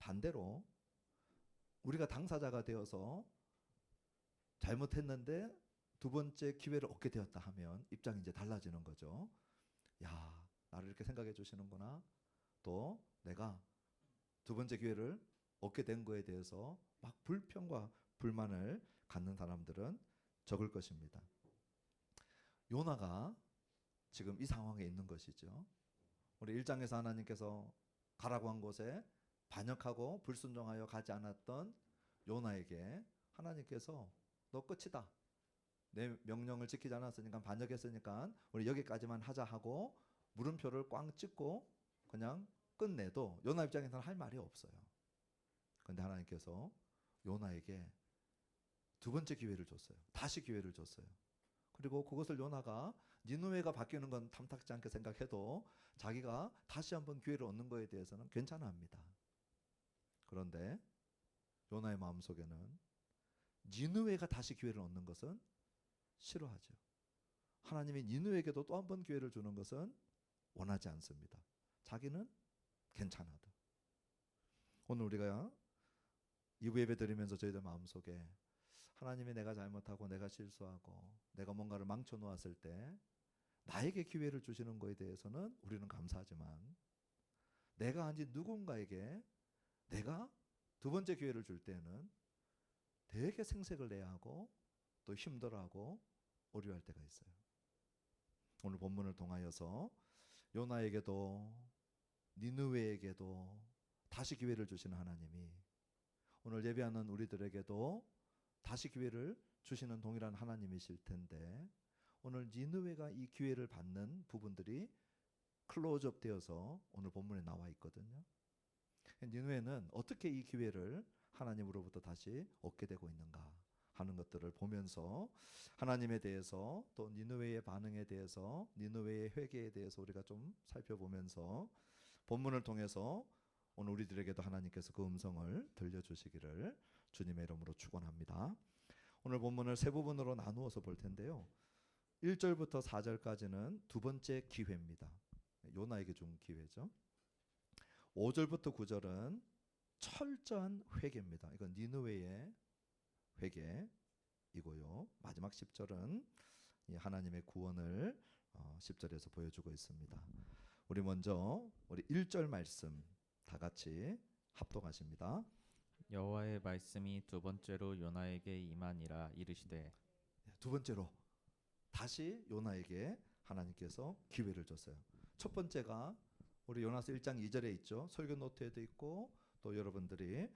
반대로 우리가 당사자가 되어서 잘못했는데 두 번째 기회를 얻게 되었다 하면 입장이 이제 달라지는 거죠. 야, 나를 이렇게 생각해 주시는구나. 또 내가 두 번째 기회를 얻게 된 거에 대해서 막 불평과 불만을 갖는 사람들은 적을 것입니다. 요나가 지금 이 상황에 있는 것이죠. 우리 1장에서 하나님께서 가라고 한 곳에 반역하고 불순종하여 가지 않았던 요나에게 하나님께서 너 끝이다. 내 명령을 지키지 않았으니까 반역했으니까 우리 여기까지만 하자 하고 물음표를 꽝 찍고 그냥 끝내도 요나 입장에서는 할 말이 없어요. 그런데 하나님께서 요나에게 두 번째 기회를 줬어요. 다시 기회를 줬어요. 그리고 그것을 요나가 니느웨가 바뀌는 건 탐탁지 않게 생각해도 자기가 다시 한번 기회를 얻는 거에 대해서는 괜찮아 합니다. 그런데 요나의 마음속에는 니느웨가 다시 기회를 얻는 것은 싫어하죠. 하나님이 니느웨에게도 또 한 번 기회를 주는 것은 원하지 않습니다. 자기는 괜찮아도. 오늘 우리가 2부 예배 드리면서 저희들 마음속에 하나님이 내가 잘못하고 내가 실수하고 내가 뭔가를 망쳐 놓았을 때 나에게 기회를 주시는 것에 대해서는 우리는 감사하지만 내가 아닌 누군가에게 내가 두 번째 기회를 줄 때는 되게 생색을 내야 하고 또 힘들어하고 어려워할 때가 있어요. 오늘 본문을 통하여서 요나에게도 니느웨에게도 다시 기회를 주시는 하나님이 오늘 예배하는 우리들에게도 다시 기회를 주시는 동일한 하나님이실 텐데 오늘 니느웨가 이 기회를 받는 부분들이 클로즈업 되어서 오늘 본문에 나와 있거든요. 니느웨는 어떻게 이 기회를 하나님으로부터 다시 얻게 되고 있는가 하는 것들을 보면서 하나님에 대해서 또 니느웨의 반응에 대해서 니느웨의 회개에 대해서 우리가 좀 살펴보면서 본문을 통해서 오늘 우리들에게도 하나님께서 그 음성을 들려주시기를 주님의 이름으로 축원합니다. 오늘 본문을 세 부분으로 나누어서 볼 텐데요. 1절부터 4절까지는 두 번째 기회입니다. 요나에게 준 기회죠. 5절부터 9절은 철저한 회개입니다. 이건 니느웨의 회개이고요. 마지막 10절은 하나님의 구원을 10절에서 보여주고 있습니다. 우리 먼저 우리 1절 말씀 다 같이 합독하십니다. 여호와의 말씀이 두 번째로 요나에게 임하니라 이르시되. 두 번째로 다시 요나에게 하나님께서 기회를 줬어요. 첫 번째가 우리 요나서 1장 2절에 있죠. 설교 노트에도 있고 또 여러분들이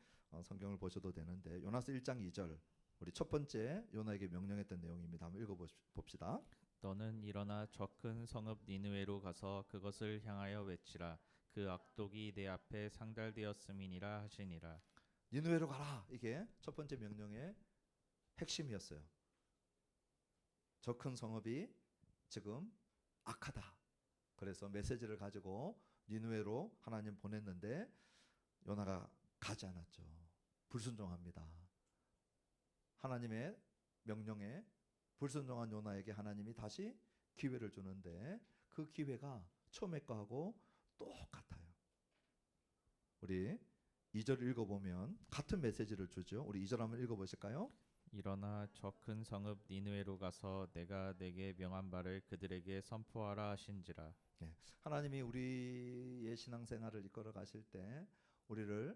성경을 보셔도 되는데 요나서 1장 2절 우리 첫 번째 요나에게 명령했던 내용입니다. 한번 읽어봅시다. 너는 일어나 저 큰 성읍 니느웨로 가서 그것을 향하여 외치라. 그 악독이 내 앞에 상달되었음이니라 하시니라. 니느웨로 가라. 이게 첫 번째 명령의 핵심이었어요. 저 큰 성읍이 지금 악하다. 그래서 메시지를 가지고 니느웨로 하나님 보냈는데 요나가 가지 않았죠. 불순종합니다. 하나님의 명령에 불순종한 요나에게 하나님이 다시 기회를 주는데 그 기회가 처음에 거하고 똑같아요. 우리 2절 읽어보면 같은 메시지를 주죠. 우리 2절 한번 읽어보실까요? 일어나 저 큰 성읍 니느웨로 가서 내가 내게 명한 바를 그들에게 선포하라 하신지라. 네, 하나님이 우리의 신앙생활을 이끌어 가실 때 우리를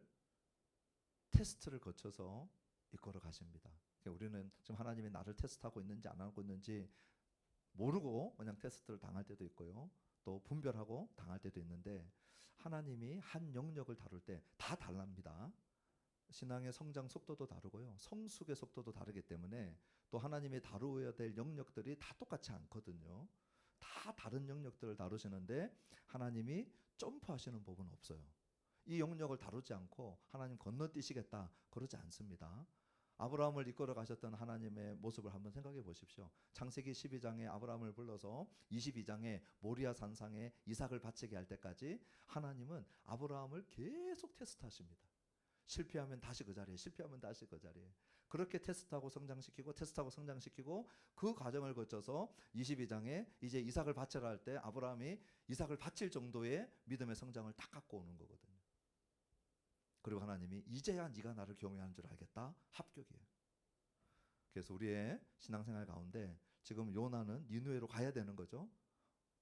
테스트를 거쳐서 이끌어 가십니다. 우리는 지금 하나님이 나를 테스트하고 있는지 안 하고 있는지 모르고 그냥 테스트를 당할 때도 있고요. 또 분별하고 당할 때도 있는데 하나님이 한 영역을 다룰 때 다 달랍니다. 신앙의 성장 속도도 다르고요. 성숙의 속도도 다르기 때문에 또 하나님이 다루어야 될 영역들이 다 똑같지 않거든요. 다 다른 영역들을 다루시는데 하나님이 점프하시는 법은 없어요. 이 영역을 다루지 않고 하나님 건너뛰시겠다 그러지 않습니다. 아브라함을 이끌어 가셨던 하나님의 모습을 한번 생각해 보십시오. 창세기 12장에 아브라함을 불러서 22장에 모리아 산상에 이삭을 바치게 할 때까지 하나님은 아브라함을 계속 테스트하십니다. 실패하면 다시 그 자리에, 실패하면 다시 그 자리에. 그렇게 테스트하고 성장시키고 테스트하고 성장시키고 그 과정을 거쳐서 22장에 이제 이삭을 바치라 할 때 아브라함이 이삭을 바칠 정도의 믿음의 성장을 딱 갖고 오는 거거든요. 그리고 하나님이 이제야 네가 나를 경외하는 줄 알겠다. 합격이에요. 그래서 우리의 신앙생활 가운데 지금 요나는 니느웨로 가야 되는 거죠.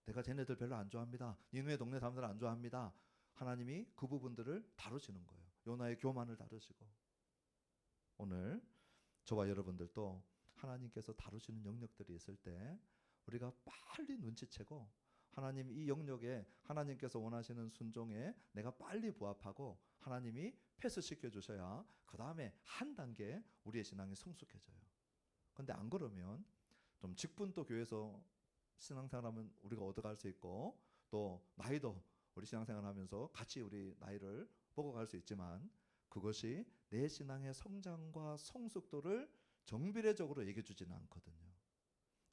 내가 쟤네들 별로 안 좋아합니다. 니느웨 동네 사람들 안 좋아합니다. 하나님이 그 부분들을 다루시는 거예요. 요나의 교만을 다루시고. 오늘 저와 여러분들도 하나님께서 다루시는 영역들이 있을 때 우리가 빨리 눈치채고 하나님 이 영역에 하나님께서 원하시는 순종에 내가 빨리 부합하고 하나님이 패스시켜 주셔야 그 다음에 한 단계 우리의 신앙이 성숙해져요. 근데 안 그러면 좀 직분도 교회에서 신앙생활하면 우리가 얻어갈 수 있고 또 나이도 우리 신앙생활하면서 같이 우리 나이를 보고 갈 수 있지만 그것이 내 신앙의 성장과 성숙도를 정비례적으로 얘기해 주지는 않거든요.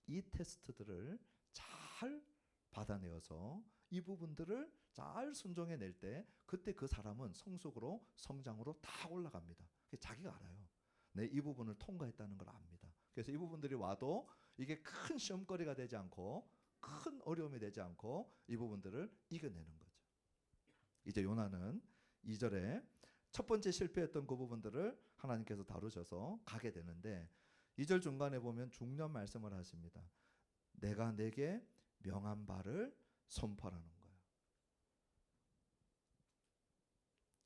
이 테스트들을 잘 받아내어서 이 부분들을 잘 순종해낼 때 그때 그 사람은 성숙으로 성장으로 다 올라갑니다. 자기가 알아요. 내 이 부분을 통과했다는 걸 압니다. 그래서 이 부분들이 와도 이게 큰 시험거리가 되지 않고 큰 어려움이 되지 않고 이 부분들을 이겨내는 거죠. 이제 요나는 2절에 첫 번째 실패했던 그 부분들을 하나님께서 다루셔서 가게 되는데 2절 중간에 보면 중요한 말씀을 하십니다. 내가 내게 명한 바를 선포하라는 거예요.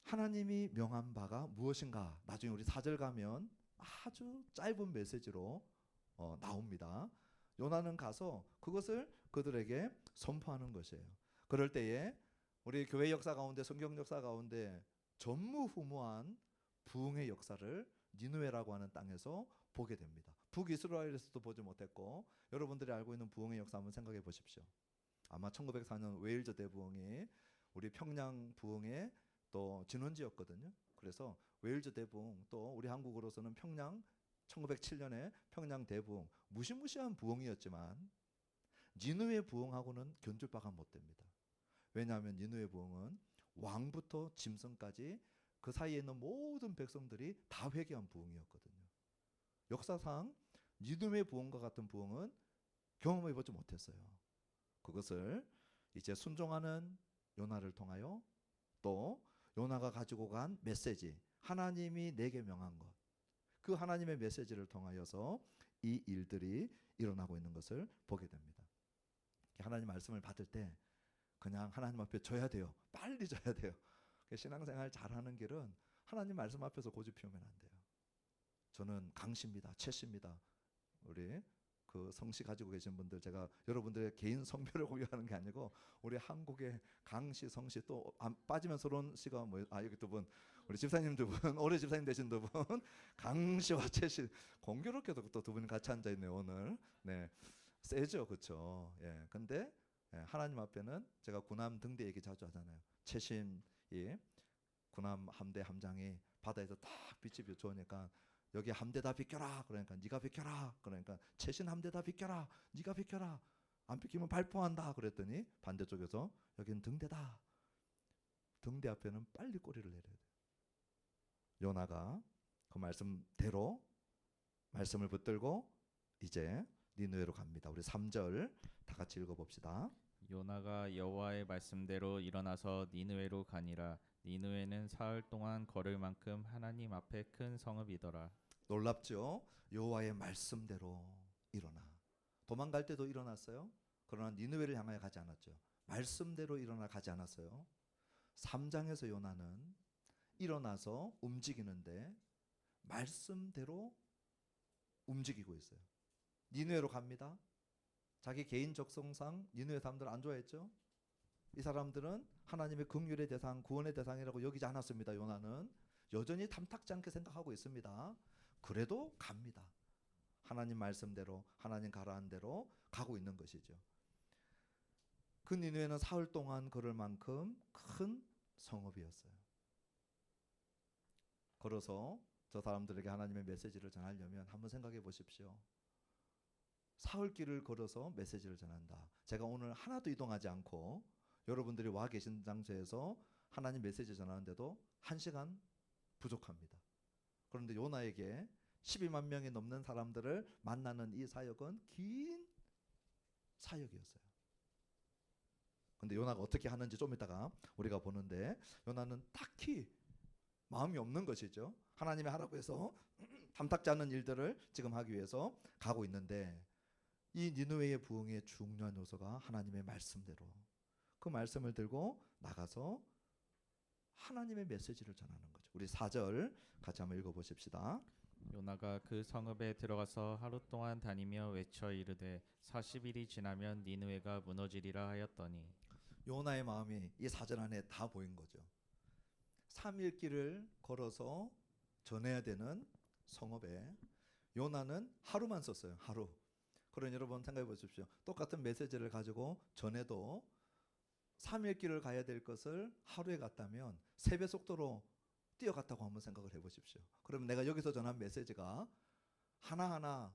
하나님이 명한 바가 무엇인가? 나중에 우리 4절 가면 아주 짧은 메시지로 나옵니다. 요나는 가서 그것을 그들에게 선포하는 것이에요. 그럴 때에 우리 교회 역사 가운데 성경 역사 가운데 전무후무한 부흥의 역사를 니느웨라고 하는 땅에서 보게 됩니다. 북이스라엘에서도 보지 못했고 여러분들이 알고 있는 부흥의 역사 한번 생각해 보십시오. 아마 1904년 웨일즈 대부흥이 우리 평양 부흥의 또 진원지였거든요. 그래서 웨일즈 대부흥 또 우리 한국으로서는 평양 1907년에 평양 대부흥 무시무시한 부흥이었지만 니느웨 부흥하고는 견줄 바가 못 됩니다. 왜냐하면 니느웨 부흥은 왕부터 짐승까지 그 사이에 있는 모든 백성들이 다 회개한 부흥이었거든요. 역사상 니느웨 부흥과 같은 부흥은 경험해보지 못했어요. 그것을 이제 순종하는 요나를 통하여 또 요나가 가지고 간 메시지 하나님이 내게 명한 것 그 하나님의 메시지를 통하여서 이 일들이 일어나고 있는 것을 보게 됩니다. 하나님 말씀을 받을 때 그냥 하나님 앞에 져야 돼요. 빨리 져야 돼요. 신앙생활 잘하는 길은 하나님 말씀 앞에서 고집 피우면 안 돼요. 저는 강씨입니다. 최씨입니다. 우리 그 성씨 가지고 계신 분들 제가 여러분들의 개인 성별을 공유하는 게 아니고 우리 한국의 강씨, 성씨 또 빠지면 서론 씨가 여기 두 분 우리 집사님 두 분 올해 집사님 되신 두 분 강씨와 최씨 공교롭게도 또 두 분이 같이 앉아 있네요 오늘. 네, 세죠, 그렇죠. 예, 근데 하나님 앞에는 제가 군함 등대 얘기 자주 하잖아요. 최신이 군함 함대 함장이 바다에서 딱 빛이 비춰오니까 여기 함대 다 비켜라 그러니까 네가 비켜라 그러니까 최신 함대 다 비켜라 네가 비켜라 안 비키면 발포한다 그랬더니 반대쪽에서 여기는 등대다. 등대 앞에는 빨리 꼬리를 내려야 돼요. 요나가 그 말씀대로 말씀을 붙들고 이제 니느웨로 갑니다. 우리 3절 다 같이 읽어봅시다. 요나가 여호와의 말씀대로 일어나서 니느웨로 가니라. 니느웨는 사흘 동안 걸을 만큼 하나님 앞에 큰 성읍이더라. 놀랍죠? 여호와의 말씀대로 일어나. 도망갈 때도 일어났어요. 그러나 니느웨를 향하여 가지 않았죠. 말씀대로 일어나 가지 않았어요. 3장에서 요나는 일어나서 움직이는데 말씀대로 움직이고 있어요. 니느웨로 갑니다. 자기 개인 적성상 니느웨 사람들 안 좋아했죠. 이 사람들은 하나님의 긍휼의 대상, 구원의 대상이라고 여기지 않았습니다. 요나는 여전히 탐탁지 않게 생각하고 있습니다. 그래도 갑니다. 하나님 말씀대로 하나님 가라한 대로 가고 있는 것이죠. 그 니느웨는 사흘 동안 걸을 만큼 큰 성읍이었어요. 걸어서 저 사람들에게 하나님의 메시지를 전하려면 한번 생각해 보십시오. 사흘 길을 걸어서 메시지를 전한다. 제가 오늘 하나도 이동하지 않고 여러분들이 와 계신 장소에서 하나님 메시지 전하는데도 1시간 부족합니다. 그런데 요나에게 12만 명이 넘는 사람들을 만나는 이 사역은 긴 사역이었어요. 근데 요나가 어떻게 하는지 좀 이따가 우리가 보는데 요나는 딱히 마음이 없는 것이죠. 하나님이 하라고 해서 탐탁지 않은 일들을 지금 하기 위해서 가고 있는데, 이 니느웨의 부흥의 중요한 요소가 하나님의 말씀대로 그 말씀을 들고 나가서 하나님의 메시지를 전하는 거죠. 우리 4절 같이 한번 읽어보십시다. 요나가 그 성읍에 들어가서 하루 동안 다니며 외쳐 이르되 40일이 지나면 니느웨가 무너지리라 하였더니. 요나의 마음이 이 4절 안에 다 보인 거죠. 3일 길을 걸어서 전해야 되는 성읍에 요나는 하루만 썼어요. 하루. 그러니 여러분 생각해 보십시오. 똑같은 메시지를 가지고 전해도 3일 길을 가야 될 것을 하루에 갔다면 3배 속도로 뛰어갔다고 한번 생각을 해보십시오. 그러면 내가 여기서 전한 메시지가 하나하나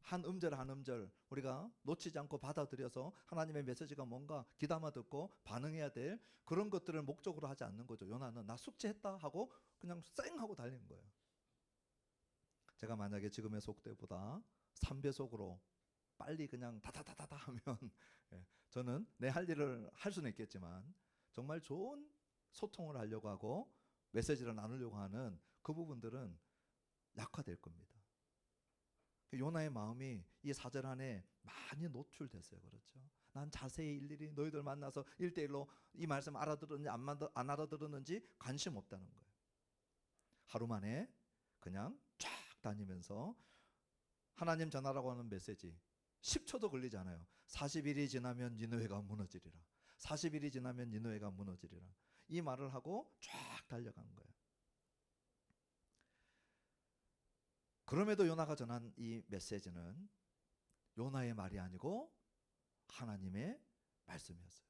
한 음절 한 음절 우리가 놓치지 않고 받아들여서 하나님의 메시지가 뭔가 귀담아 듣고 반응해야 될 그런 것들을 목적으로 하지 않는 거죠. 요나는 나 숙제했다 하고 그냥 쌩 하고 달리는 거예요. 제가 만약에 지금의 속도보다 3배속으로 빨리 그냥 다다다다다 하면 저는 내 할 일을 할 수는 있겠지만 정말 좋은 소통을 하려고 하고 메시지를 나누려고 하는 그 부분들은 약화될 겁니다. 요나의 마음이 이 4절 안에 많이 노출됐어요. 그렇죠? 난 자세히 일일이 너희들 만나서 1대1로 이 말씀 알아들었는지 안 알아들었는지 관심 없다는 거예요. 하루 만에 그냥 쫙 다니면서 하나님 전하라고 하는 메시지 10초도 걸리지 않아요. 40일이 지나면 니느웨가 무너지리라. 40일이 지나면 니느웨가 무너지리라. 이 말을 하고 쫙 달려간 거예요. 그럼에도 요나가 전한 이 메시지는 요나의 말이 아니고 하나님의 말씀이었어요.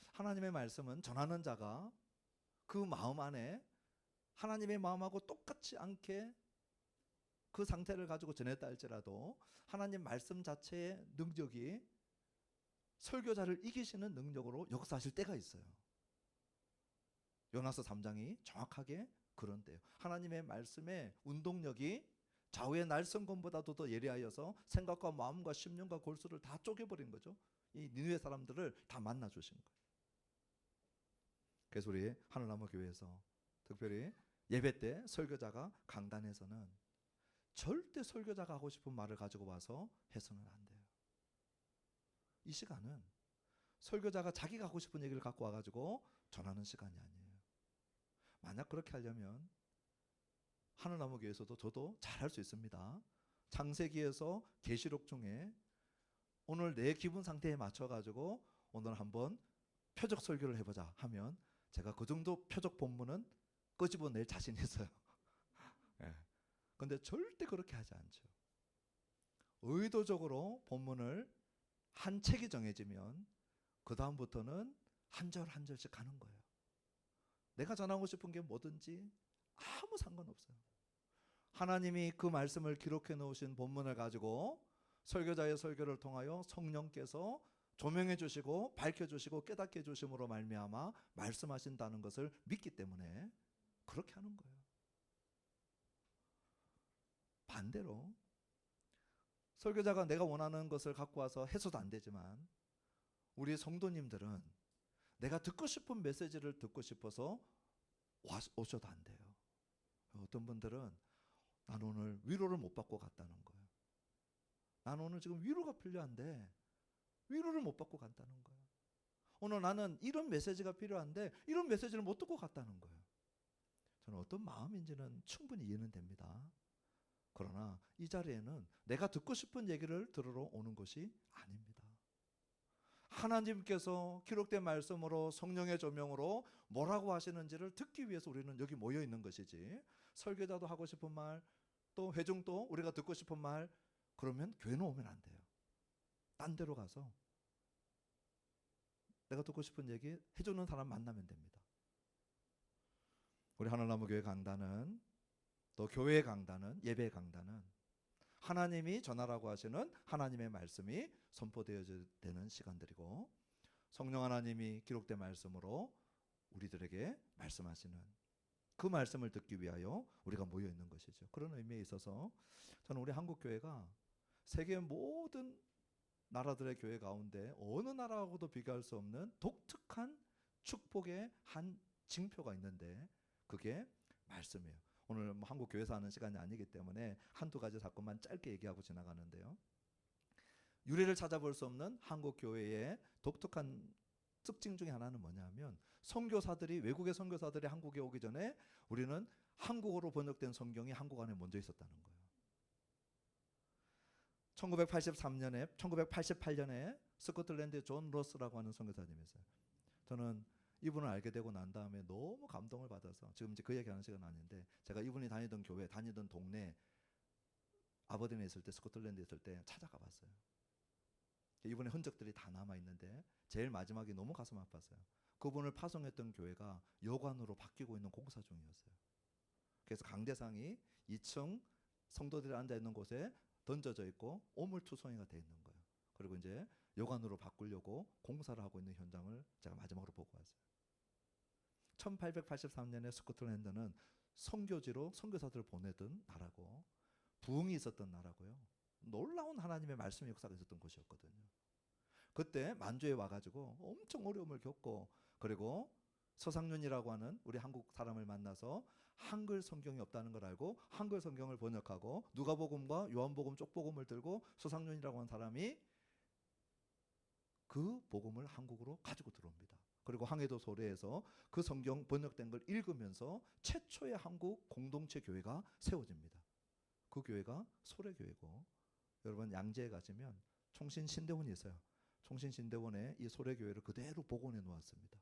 하나님의 말씀은 전하는 자가 그 마음 안에 하나님의 마음하고 똑같지 않게 그 상태를 가지고 전했다 할지라도 하나님 말씀 자체의 능력이 설교자를 이기시는 능력으로 역사하실 때가 있어요. 요나서 3장이 정확하게 그런 때예요. 하나님의 말씀의 운동력이 좌우의 날성검보다도 더 예리하여서 생각과 마음과 심령과 골수를 다 쪼개버린 거죠. 이 니느웨 사람들을 다 만나 주신 거예요. 그래서 우리 하늘나무 교회에서 특별히 예배 때 설교자가 강단에서는 절대 설교자가 하고 싶은 말을 가지고 와서 해서는 안 돼요. 이 시간은 설교자가 자기가 하고 싶은 얘기를 갖고 와가지고 전하는 시간이 아니에요. 만약 그렇게 하려면 하늘나무 교회에서도 저도 잘할 수 있습니다. 창세기에서 계시록 중에 오늘 내 기분 상태에 맞춰가지고 오늘 한번 표적 설교를 해보자 하면 제가 그 정도 표적 본문은 끄집어낼 자신이 있어요. 예. 근데 절대 그렇게 하지 않죠. 의도적으로 본문을 한 책이 정해지면 그 다음부터는 한 절 한 절씩 가는 거예요. 내가 전하고 싶은 게 뭐든지 아무 상관없어요. 하나님이 그 말씀을 기록해 놓으신 본문을 가지고 설교자의 설교를 통하여 성령께서 조명해 주시고 밝혀 주시고 깨닫게 해 주심으로 말미암아 말씀하신다는 것을 믿기 때문에 그렇게 하는 거예요. 반대로 설교자가 내가 원하는 것을 갖고 와서 해서도 안 되지만 우리 성도님들은 내가 듣고 싶은 메시지를 듣고 싶어서 오셔도 안 돼요. 어떤 분들은 난 오늘 위로를 못 받고 갔다는 거예요. 난 오늘 지금 위로가 필요한데 위로를 못 받고 갔다는 거예요. 오늘 나는 이런 메시지가 필요한데 이런 메시지를 못 듣고 갔다는 거예요. 저는 어떤 마음인지는 충분히 이해는 됩니다. 그러나 이 자리에는 내가 듣고 싶은 얘기를 들으러 오는 것이 아닙니다. 하나님께서 기록된 말씀으로 성령의 조명으로 뭐라고 하시는지를 듣기 위해서 우리는 여기 모여 있는 것이지, 설교자도 하고 싶은 말, 또 회중도 우리가 듣고 싶은 말, 그러면 교회는 오면 안 돼요. 딴 데로 가서 내가 듣고 싶은 얘기 해주는 사람 만나면 됩니다. 우리 하늘나무 교회 강단은, 또 교회 강단은, 예배 강단은 하나님이 전하라고 하시는 하나님의 말씀이 선포되어야 되는 시간들이고, 성령 하나님이 기록된 말씀으로 우리들에게 말씀하시는 그 말씀을 듣기 위하여 우리가 모여 있는 것이죠. 그런 의미에 있어서 저는 우리 한국 교회가 세계 모든 나라들의 교회 가운데 어느 나라하고도 비교할 수 없는 독특한 축복의 한 징표가 있는데, 그게 말씀이에요. 오늘 뭐 한국 교회에서 하는 시간이 아니기 때문에 한두 가지 사건만 짧게 얘기하고 지나가는데요. 유래를 찾아볼 수 없는 한국 교회의 독특한 특징 중에 하나는 뭐냐면 선교사들이 외국의 선교사들이 한국에 오기 전에 우리는 한국어로 번역된 성경이 한국 안에 먼저 있었다는 거예요. 1988년에 스코틀랜드의 존 로스라고 하는 선교사님이 있어요. 저는 이분을 알게 되고 난 다음에 너무 감동을 받아서 지금 이제 그 얘기하는 시간은 아닌데 제가 이분이 다니던 교회, 다니던 동네 아버딘에 있을 때 스코틀랜드에 있을 때 찾아가 봤어요. 이분의 흔적들이 다 남아 있는데 제일 마지막에 너무 가슴 아팠어요. 그분을 파송했던 교회가 여관으로 바뀌고 있는 공사 중이었어요. 그래서 강대상이 2층 성도들이 앉아 있는 곳에 던져져 있고 오물투성이가 돼 있는 거예요. 그리고 이제 여관으로 바꾸려고 공사를 하고 있는 현장을 제가 마지막으로 보고 왔어요. 1883년에 스코틀랜드는 선교지로 선교사들을 보내던 나라고 부흥이 있었던 나라고요. 놀라운 하나님의 말씀의 역사가 있었던 곳이었거든요. 그때 만주에 와가지고 엄청 어려움을 겪고 그리고 서상윤이라고 하는 우리 한국 사람을 만나서 한글 성경이 없다는 걸 알고 한글 성경을 번역하고 누가복음과 요한복음 쪽복음을 들고 서상윤이라고 하는 사람이 그 복음을 한국으로 가지고 들어옵니다. 그리고 황해도 소래에서 그 성경 번역된 걸 읽으면서 최초의 한국 공동체 교회가 세워집니다. 그 교회가 소래교회고 여러분 양재에 가시면 총신신대원이 있어요. 총신신대원에 이 소래교회를 그대로 복원해 놓았습니다.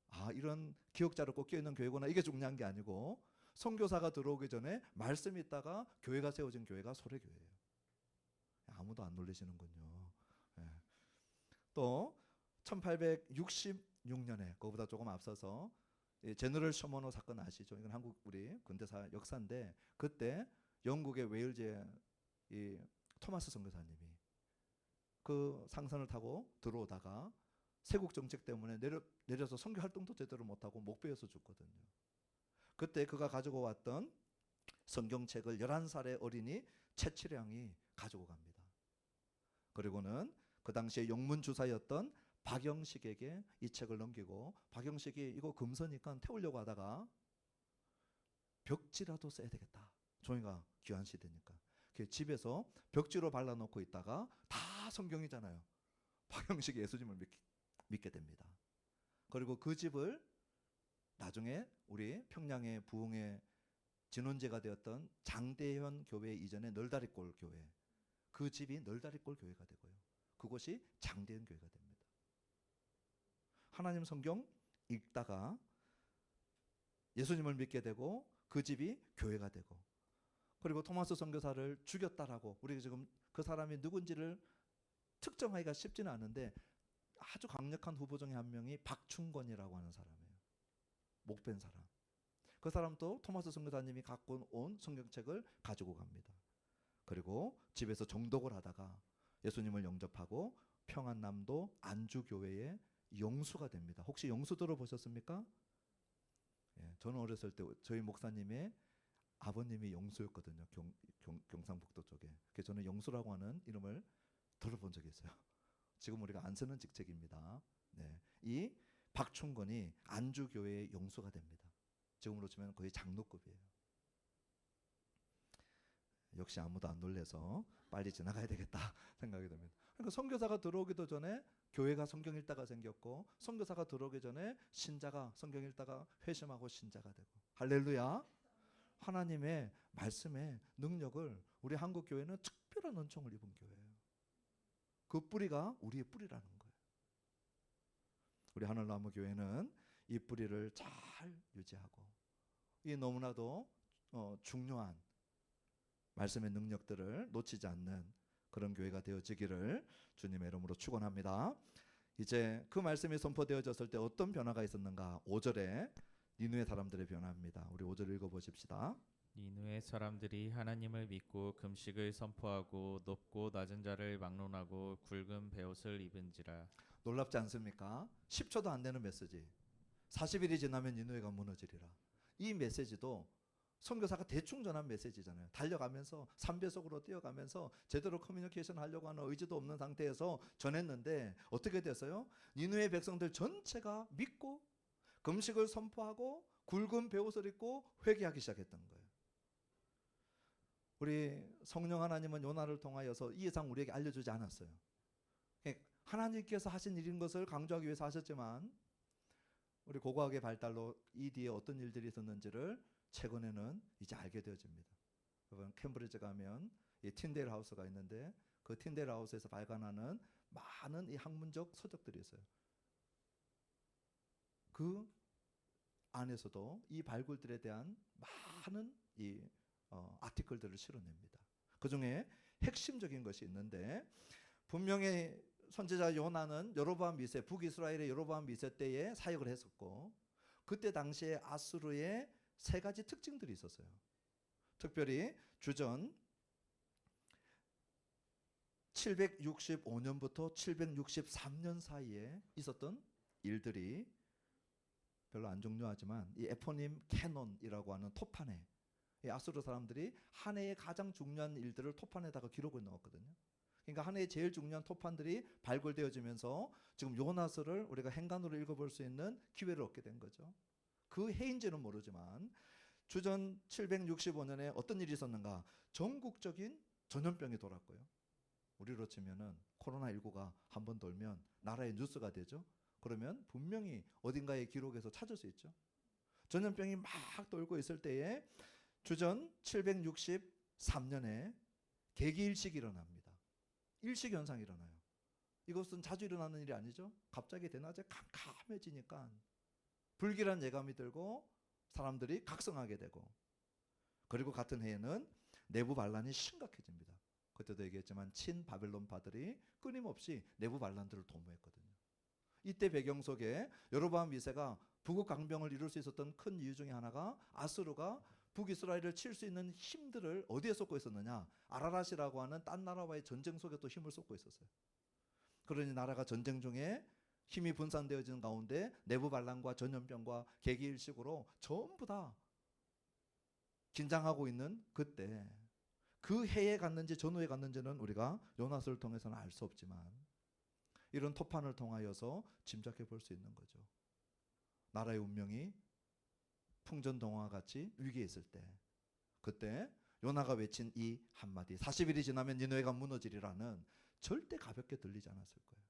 아, 이런 기억자로 꽂혀 있는 교회구나. 이게 중요한 게 아니고 선교사가 들어오기 전에 말씀이 있다가 교회가 세워진 교회가 소래교회예요. 아무도 안 놀리시는군요. 네. 또 1866년에 그거보다 조금 앞서서 제너럴 셔머너 사건 아시죠? 이건 한국 우리 근대사 역사인데 그때 영국의 웨일즈의 이 토마스 선교사님이 그 상선을 타고 들어오다가 세국 정책 때문에 내려서 선교 활동도 제대로 못하고 목베어서 죽거든요. 그때 그가 가지고 왔던 성경책을 11살의 어린이 채치량이 가지고 갑니다. 그리고는 그 당시에 영문주사였던 박영식에게 이 책을 넘기고 박영식이 이거 금서니까 태우려고 하다가 벽지라도 써야 되겠다. 종이가 귀한 시대니까. 집에서 벽지로 발라놓고 있다가 다 성경이잖아요. 박영식이 예수님을 믿게 됩니다. 그리고 그 집을 나중에 우리 평양의 부흥의 진원제가 되었던 장대현 교회 이전의 널다리골 교회, 그 집이 널다리골 교회가 되고요. 그곳이 장대현 교회가 됩니다. 하나님 성경 읽다가 예수님을 믿게 되고 그 집이 교회가 되고 그리고 토마스 선교사를 죽였다라고 우리 지금 그 사람이 누군지를 특정하기가 쉽지는 않은데 아주 강력한 후보 중에 한 명이 박충권이라고 하는 사람이에요. 목벤 사람. 그 사람도 토마스 선교사님이 갖고 온 성경책을 가지고 갑니다. 그리고 집에서 정독을 하다가 예수님을 영접하고 평안남도 안주교회의 영수가 됩니다. 혹시 영수 들어보셨습니까? 예, 저는 어렸을 때 저희 목사님의 아버님이 영수였거든요. 경상북도 쪽에. 그래서 저는 영수라고 하는 이름을 들어본 적이 있어요. 지금 우리가 안 쓰는 직책입니다. 네, 이 박충건이 안주교회의 영수가 됩니다. 지금으로 치면 거의 장로급이에요. 역시 아무도 안 놀래서 빨리 지나가야 되겠다 생각이 듭니다. 그러니까 선교사가 들어오기도 전에 교회가 성경 읽다가 생겼고 선교사가 들어오기 전에 신자가 성경 읽다가 회심하고 신자가 되고 할렐루야. 하나님의 말씀의 능력을 우리 한국 교회는 특별한 은총을 입은 교회예요. 그 뿌리가 우리의 뿌리라는 거예요. 우리 하늘나무 교회는 이 뿌리를 잘 유지하고 이 너무나도 중요한 말씀의 능력들을 놓치지 않는 그런 교회가 되어지기를 주님의 이름으로 축원합니다. 이제 그 말씀이 선포되어졌을 때 어떤 변화가 있었는가? 5절에 니느웨 사람들의 변화입니다. 우리 5절 읽어보십시다. 니느웨 사람들이 하나님을 믿고 금식을 선포하고 높고 낮은 자를 막론하고 굵은 베옷을 입은지라. 놀랍지 않습니까? 10초도 안 되는 메시지. 40일이 지나면 니느웨가 무너지리라. 이 메시지도 선교사가 대충 전한 메시지잖아요. 달려가면서 3배속으로 뛰어가면서 제대로 커뮤니케이션 하려고 하는 의지도 없는 상태에서 전했는데 어떻게 됐어요? 니느웨 백성들 전체가 믿고 금식을 선포하고 굵은 베옷을 입고 회개하기 시작했던 거예요. 우리 성령 하나님은 요나를 통하여서 이 이상 우리에게 알려주지 않았어요. 하나님께서 하신 일인 것을 강조하기 위해서 하셨지만 우리 고고학의 발달로 이 뒤에 어떤 일들이 있었는지를 최근에는 이제 알게 되어집니다. 여러분 캠브리지 가면 이 틴데일 하우스가 있는데 그 틴데일 하우스에서 발간하는 많은 이 학문적 서적들이 있어요. 그 안에서도 이 발굴들에 대한 많은 이 아티클들을 실어냅니다. 그 중에 핵심적인 것이 있는데 분명히 선지자 요나는 여로보암 2세 북이스라엘의 여로보암 2세 때에 사역을 했었고 그때 당시에 아수르의 세 가지 특징들이 있었어요. 특별히 주전 765년부터 763년 사이에 있었던 일들이 별로 안 중요하지만 이 에포님 캐논이라고 하는 톱판에 이 아수르 사람들이 한 해의 가장 중요한 일들을 톱판에다가 기록을 넣었거든요. 그러니까 한 해의 제일 중요한 톱판들이 발굴되어지면서 지금 요나서를 우리가 행간으로 읽어볼 수 있는 기회를 얻게 된 거죠. 그 해인지는 모르지만 주전 765년에 어떤 일이 있었는가? 전국적인 전염병이 돌았고요. 우리로 치면은 코로나19가 한번 돌면 나라의 뉴스가 되죠. 그러면 분명히 어딘가의 기록에서 찾을 수 있죠. 전염병이 막 돌고 있을 때에 주전 763년에 개기일식이 일어납니다. 일식현상이 일어나요. 이것은 자주 일어나는 일이 아니죠. 갑자기 대낮에 캄캄해지니까 불길한 예감이 들고 사람들이 각성하게 되고 그리고 같은 해에는 내부 반란이 심각해집니다. 그때도 얘기했지만 친바벨론파들이 끊임없이 내부 반란들을 도모했거든요. 이때 배경 속에 여로보암 2세가 북극 강병을 이룰 수 있었던 큰 이유 중에 하나가 아수르가 북이스라엘을 칠 수 있는 힘들을 어디에 쏟고 있었느냐? 아라랏이라고 하는 딴 나라와의 전쟁 속에 또 힘을 쏟고 있었어요. 그러니 나라가 전쟁 중에 힘이 분산되어지는 가운데 내부 반란과 전염병과 개기일식으로 전부 다 긴장하고 있는 그때 그 해에 갔는지 전후에 갔는지는 우리가 요나서를 통해서는 알 수 없지만 이런 토판을 통하여서 짐작해 볼 수 있는 거죠. 나라의 운명이 풍전등화와 같이 위기에 있을 때 그때 요나가 외친 이 한마디 40일이 지나면 니느웨가 무너지리라는 절대 가볍게 들리지 않았을 거예요.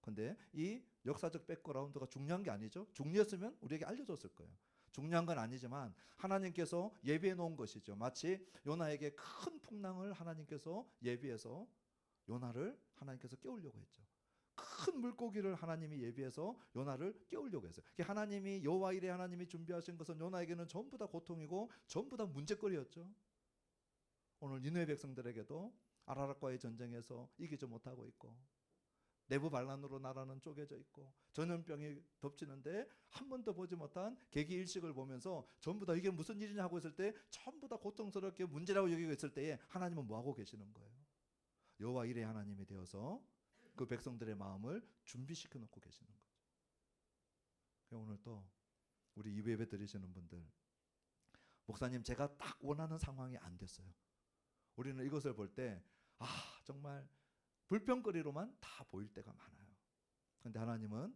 근데 이 역사적 백그라운드가 중요한 게 아니죠. 중요했으면 우리에게 알려줬을 거예요. 중요한 건 아니지만 하나님께서 예비해 놓은 것이죠. 마치 요나에게 큰 풍랑을 하나님께서 예비해서 요나를 하나님께서 깨우려고 했죠. 큰 물고기를 하나님이 예비해서 요나를 깨우려고 했어요. 하나님이 여호와 이레 하나님이 준비하신 것은 요나에게는 전부 다 고통이고 전부 다 문제거리였죠. 오늘 니느웨 백성들에게도 아라랏과의 전쟁에서 이기지 못하고 있고 내부 반란으로 나라는 쪼개져 있고 전염병이 덮치는데 한 번도 보지 못한 개기일식을 보면서 전부 다 이게 무슨 일이냐 하고 있을 때 전부 다 고통스럽게 문제라고 여기고 있을 때에 하나님은 뭐하고 계시는 거예요? 여호와 이레 하나님이 되어서 그 백성들의 마음을 준비시켜 놓고 계시는 거죠. 오늘 또 우리 이외에 들으시는 분들 목사님 제가 딱 원하는 상황이 안 됐어요. 우리는 이것을 볼 때 정말 불평거리로만 다 보일 때가 많아요. 그런데 하나님은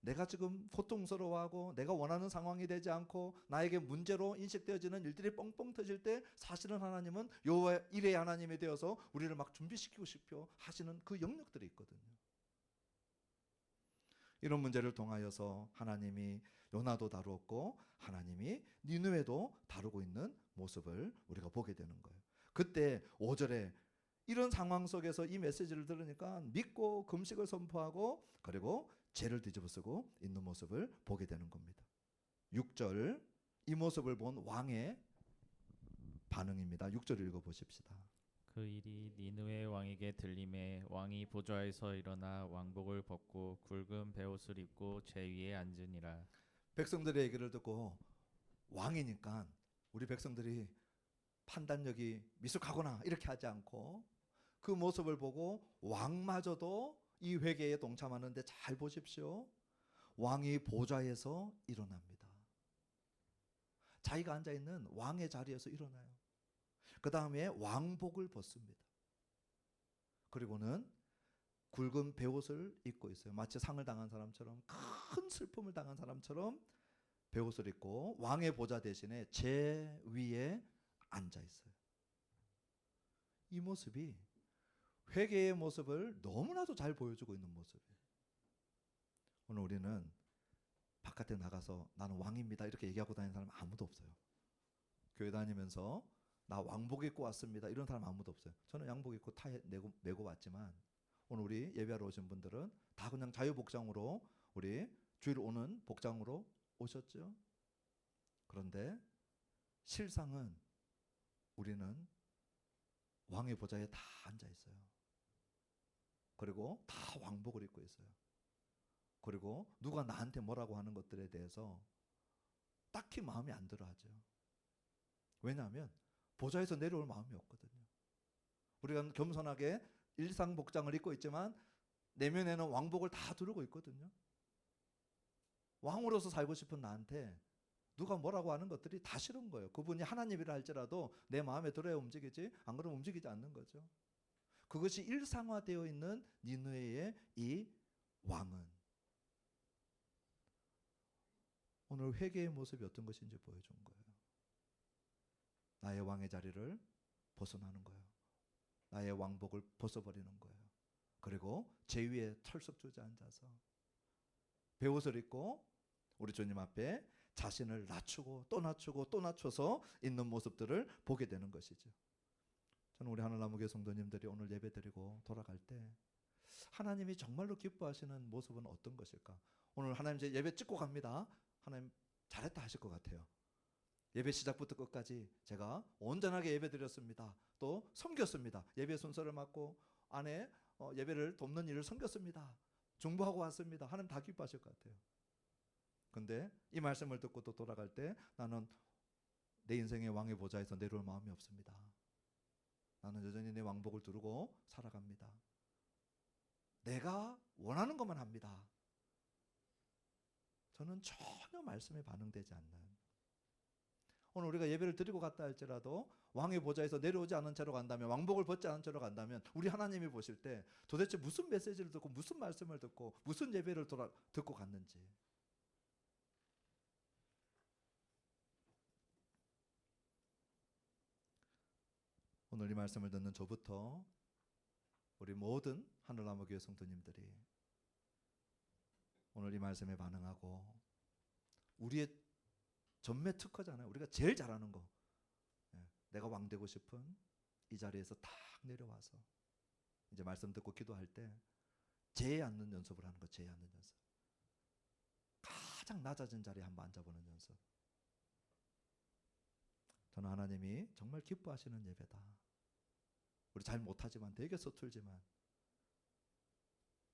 내가 지금 고통스러워하고 내가 원하는 상황이 되지 않고 나에게 문제로 인식되어지는 일들이 뻥뻥 터질 때 사실은 하나님은 여호와 이레 하나님이 되어서 우리를 막 준비시키고 싶어 하시는 그 영역들이 있거든요. 이런 문제를 통하여서 하나님이 요나도 다루었고 하나님이 니느웨도 다루고 있는 모습을 우리가 보게 되는 거예요. 그때 5절에 이런 상황 속에서 이 메시지를 들으니까 믿고 금식을 선포하고 그리고 죄를 뒤집어쓰고 있는 모습을 보게 되는 겁니다. 6절 이 모습을 본 왕의 반응입니다. 6절 읽어보십시다. 그 일이 니느웨 왕에게 들림에 왕이 보좌에서 일어나 왕복을 벗고 굵은 베옷을 입고 제 위에 앉으니라. 백성들의 얘기를 듣고 왕이니까 우리 백성들이 판단력이 미숙하거나 이렇게 하지 않고 그 모습을 보고 왕마저도 이 회개에 동참하는데 잘 보십시오. 왕이 보좌에서 일어납니다. 자기가 앉아있는 왕의 자리에서 일어나요. 그 다음에 왕복을 벗습니다. 그리고는 굵은 베옷을 입고 있어요. 마치 상을 당한 사람처럼 큰 슬픔을 당한 사람처럼 베옷을 입고 왕의 보좌 대신에 제 위에 앉아 있어요. 이 모습이 회개의 모습을 너무나도 잘 보여주고 있는 모습이에요. 오늘 우리는 바깥에 나가서 나는 왕입니다 이렇게 얘기하고 다니는 사람 아무도 없어요. 교회 다니면서 나 왕복 입고 왔습니다 이런 사람 아무도 없어요. 저는 양복 입고 타에 메고 왔지만 오늘 우리 예배하러 오신 분들은 다 그냥 자유복장으로 우리 주일 오는 복장으로 오셨죠. 그런데 실상은 우리는 왕의 보좌에 다 앉아 있어요. 그리고 다 왕복을 입고 있어요. 그리고 누가 나한테 뭐라고 하는 것들에 대해서 딱히 마음이 안 들어 하죠. 왜냐하면 보좌에서 내려올 마음이 없거든요. 우리가 겸손하게 일상 복장을 입고 있지만 내면에는 왕복을 다 두르고 있거든요. 왕으로서 살고 싶은 나한테 누가 뭐라고 하는 것들이 다 싫은 거예요. 그분이 하나님이라 할지라도 내 마음에 들어야 움직이지, 안 그러면 움직이지 않는 거죠. 그것이 일상화되어 있는 니느웨의 이 왕은 오늘 회개의 모습이 어떤 것인지 보여준 거예요. 나의 왕의 자리를 벗어나는 거예요. 나의 왕복을 벗어버리는 거예요. 그리고 제 위에 털썩 주저앉아서 베옷을 입고 우리 주님 앞에 자신을 낮추고 또 낮추고 또 낮춰서 있는 모습들을 보게 되는 것이죠. 저는 우리 하늘나무교회 성도님들이 오늘 예배드리고 돌아갈 때 하나님이 정말로 기뻐하시는 모습은 어떤 것일까? 오늘 하나님 이제 예배 찍고 갑니다. 하나님 잘했다 하실 것 같아요. 예배 시작부터 끝까지 제가 온전하게 예배드렸습니다. 또 섬겼습니다. 예배 순서를 맡고 안에 예배를 돕는 일을 섬겼습니다. 중보하고 왔습니다. 하나님 다 기뻐하실 것 같아요. 근데 이 말씀을 듣고 또 돌아갈 때 나는 내 인생의 왕의 보좌에서 내려올 마음이 없습니다. 나는 여전히 내 왕복을 두르고 살아갑니다. 내가 원하는 것만 합니다. 저는 전혀 말씀에 반응되지 않는, 오늘 우리가 예배를 드리고 갔다 할지라도 왕의 보좌에서 내려오지 않은 채로 간다면, 왕복을 벗지 않은 채로 간다면 우리 하나님이 보실 때 도대체 무슨 메시지를 듣고 무슨 말씀을 듣고 무슨 예배를 듣고 갔는지. 오늘 이 말씀을 듣는 저부터 우리 모든 하늘나무교회 성도님들이 오늘 이 말씀에 반응하고 우리의 전매 특허잖아요. 우리가 제일 잘하는 거. 내가 왕 되고 싶은 이 자리에서 탁 내려와서 이제 말씀 듣고 기도할 때 제에 앉는 연습을 하는 거. 제에 앉는 연습. 가장 낮아진 자리에 한번 앉아보는 연습. 저는 하나님이 정말 기뻐하시는 예배다. 우리 잘 못하지만, 되게 서툴지만